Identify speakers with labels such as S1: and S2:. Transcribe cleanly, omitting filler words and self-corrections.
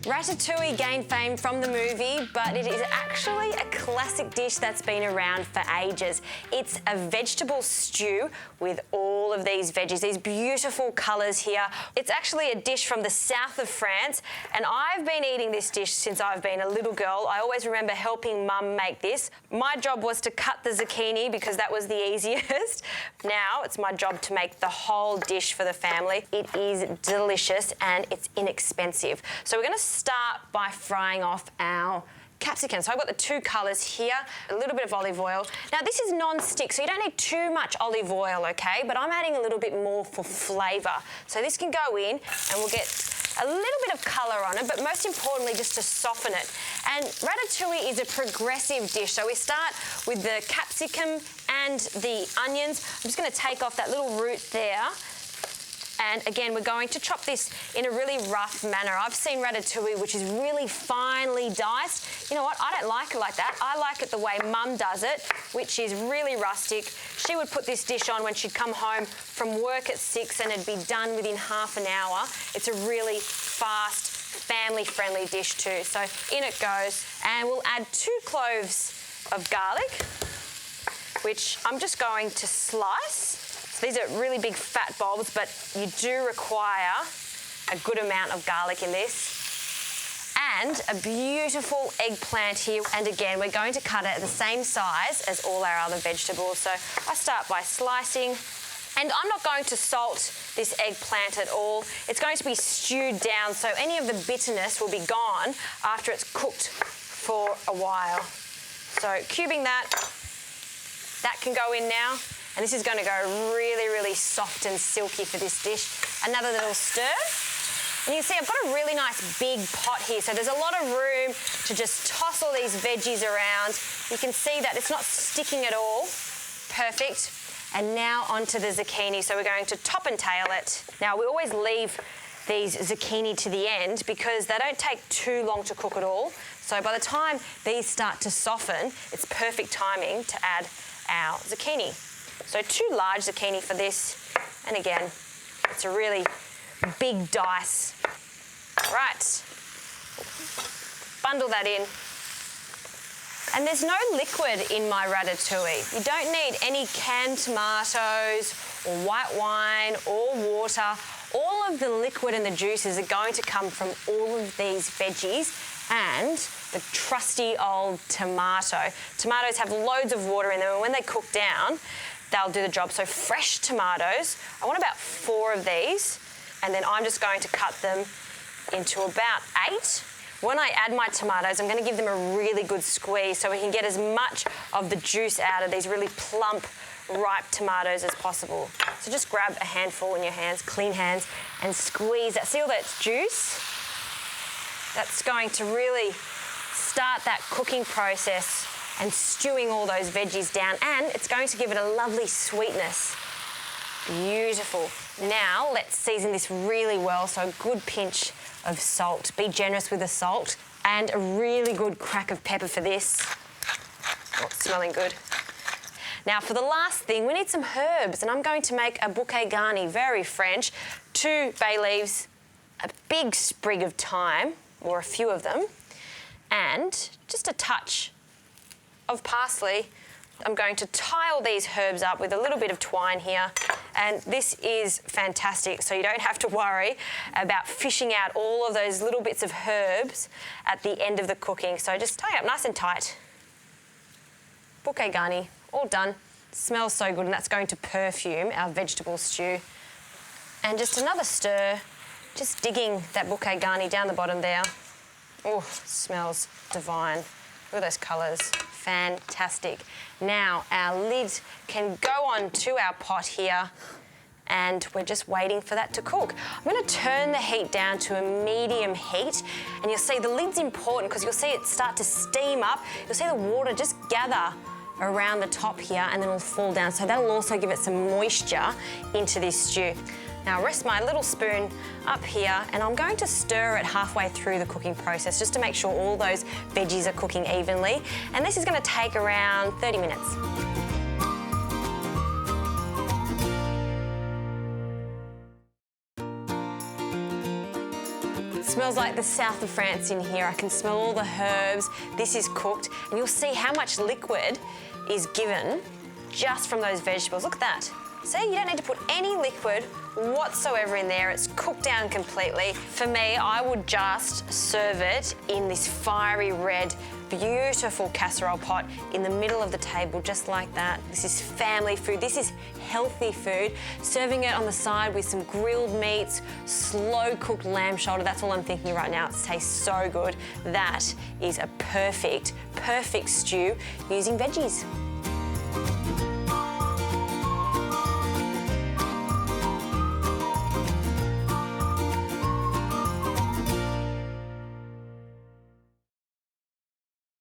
S1: Ratatouille gained fame from the movie, but it is actually a classic dish that's been around for ages. It's a vegetable stew with all of these veggies, these beautiful colours here. It's actually a dish from the south of France, and I've been eating this dish since I've been a little girl. I always remember helping Mum make this. My job was to cut the zucchini because that was the easiest. Now it's my job to make the whole dish for the family. It is delicious and it's inexpensive. So we're going to start by frying off our capsicum. So I've got the two colours here, a little bit of olive oil. Now this is non-stick, so you don't need too much olive oil, okay? But I'm adding a little bit more for flavour. So this can go in and we'll get a little bit of colour on it, but most importantly just to soften it. And ratatouille is a progressive dish, so we start with the capsicum and the onions. I'm just going to take off that little root there. And again, we're going to chop this in a really rough manner. I've seen ratatouille, which is really finely diced. You know what? I don't like it like that. I like it the way Mum does it, which is really rustic. She would put this dish on when she'd come home from work at 6 and it'd be done within half an hour. It's a really fast, family-friendly dish too. So in it goes. And we'll add 2 cloves of garlic, which I'm just going to slice. These are really big fat bulbs, but you do require a good amount of garlic in this. And a beautiful eggplant here. And again, we're going to cut it at the same size as all our other vegetables. So I start by slicing. And I'm not going to salt this eggplant at all. It's going to be stewed down, so any of the bitterness will be gone after it's cooked for a while. So cubing that can go in now. And this is going to go really, really soft and silky for this dish. Another little stir. And you can see I've got a really nice big pot here, so there's a lot of room to just toss all these veggies around. You can see that it's not sticking at all. Perfect. And now onto the zucchini. So we're going to top and tail it. Now we always leave these zucchini to the end because they don't take too long to cook at all. So by the time these start to soften, it's perfect timing to add our zucchini. So 2 large zucchini for this, and again, it's a really big dice. Right, bundle that in. And there's no liquid in my ratatouille. You don't need any canned tomatoes or white wine or water. All of the liquid and the juices are going to come from all of these veggies and the trusty old tomato. Tomatoes have loads of water in them, and when they cook down, they'll do the job. So fresh tomatoes, I want about 4 of these, and then I'm just going to cut them into about 8. When I add my tomatoes, I'm going to give them a really good squeeze so we can get as much of the juice out of these really plump, ripe tomatoes as possible. So just grab a handful in your hands, clean hands, and squeeze that. See all that juice? That's going to really start that cooking process and stewing all those veggies down, and it's going to give it a lovely sweetness. Beautiful. Now let's season this really well, so a good pinch of salt. Be generous with the salt, and a really good crack of pepper for this. Oh, it's smelling good. Now for the last thing, we need some herbs, and I'm going to make a bouquet garni, very French. 2 bay leaves, a big sprig of thyme, or a few of them, and just a touch of parsley. I'm going to tie all these herbs up with a little bit of twine here, and this is fantastic, so you don't have to worry about fishing out all of those little bits of herbs at the end of the cooking. So just tie it up nice and tight. Bouquet garni, all done. Smells so good, and that's going to perfume our vegetable stew. And just another stir, just digging that bouquet garni down the bottom there. Oh, smells divine. Look at those colours, fantastic. Now our lid can go on to our pot here, and we're just waiting for that to cook. I'm going to turn the heat down to a medium heat, and you'll see the lid's important because you'll see it start to steam up. You'll see the water just gather around the top here and then it'll fall down. So that'll also give it some moisture into this stew. Now rest my little spoon up here, and I'm going to stir it halfway through the cooking process just to make sure all those veggies are cooking evenly. And this is going to take around 30 minutes. smells like the south of France in here. I can smell all the herbs. This is cooked, and you'll see how much liquid is given just from those vegetables. Look at that. See, you don't need to put any liquid whatsoever in there. It's cooked down completely. For me, I would just serve it in this fiery red, beautiful casserole pot in the middle of the table, just like that. This is family food. This is healthy food. Serving it on the side with some grilled meats, slow-cooked lamb shoulder. That's all I'm thinking right now. It tastes so good. That is a perfect stew using veggies.